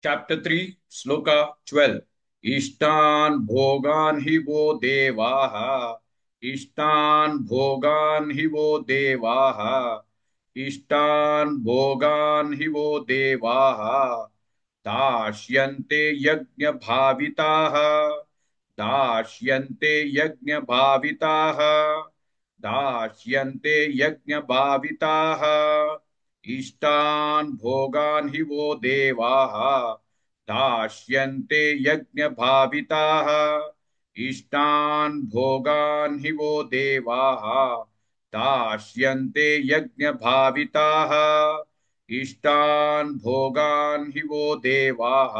Chapter 3, Sloka 12. Ishtan bhogan hi wo devaha. Ishtan bhogan hi wo devaha. Ishtan bhogan hi wo devaha. दाश्यन्ते यज्ञ भाविताः दाश्यन्ते यज्ञ भाविताः दाश्यन्ते यज्ञ भाविताः इष्टान् भोगान् हि वो देवाः दाश्यन्ते यज्ञ भाविताः इष्टान् भोगान् हि वो देवाः दाश्यन्ते यज्ञ भाविताः इष्टान् भोगान् हि वो देवाः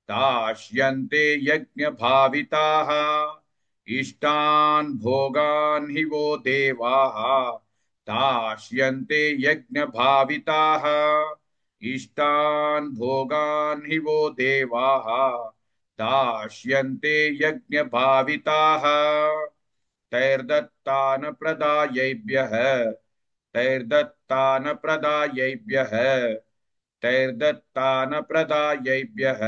दास्यन्ते यज्ञ भाविताः इष्टान् भोगान् हि वो देवाः दास्यन्ते यज्ञ भाविताः इष्टान् भोगान् हि वो देवाः दास्यन्ते यज्ञ भाविताः तैर्दत्तान् प्रदायैभ्यः तैर्दत्तान् प्रदायैभ्यः तैर्दत्तान् प्रदायैभ्यः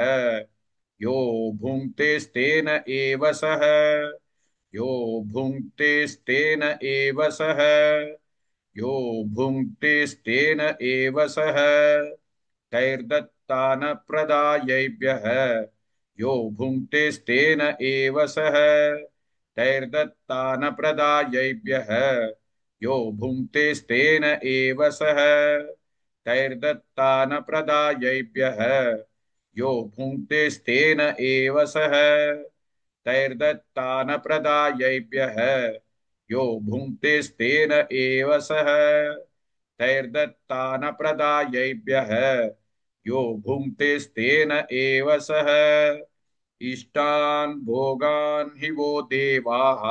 यो भुङ्क्तेस्तेन एव सः यो भुङ्क्तेस्तेन एव सः यो भुङ्क्तेस्तेन एव सः तैर्दत्तान् प्रदायैभ्यः यो भुङ्क्तेस्तेन एव सः तैर्दत्तान् प्रदायैभ्यः यो भुङ्क्तेस्तेन एव सः तैर्दत्तान् प्रदायैभ्यः यो भुङ्क्तेस्तेन एव सः तैर्दत्तान् प्रदायैभ्यः यो भुङ्क्तेस्तेन एव सः तैर्दत्तान् प्रदायैभ्यः यो भुङ्क्तेस्तेन एव सः इष्टान् भोगान् हि वो देवाः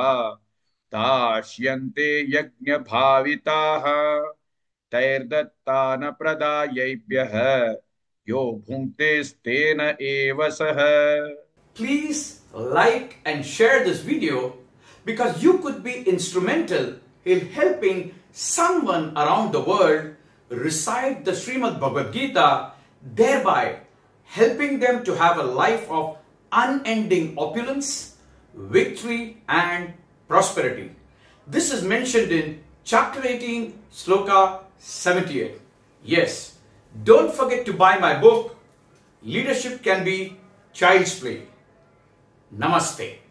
दास्यन्ते यज्ञभाविताः तैर्दत्तान् प्रदायैभ्यः यो भुङ्क्तेस्तेन एव सः Please like and share this video because you could be instrumental in helping someone around the world recite the Srimad Bhagavad Gita, thereby helping them to have a life of unending opulence, victory and prosperity. This is mentioned in chapter 18, sloka 78. Yes, don't forget to buy my book, Leadership Can Be Child's Play. Namaste.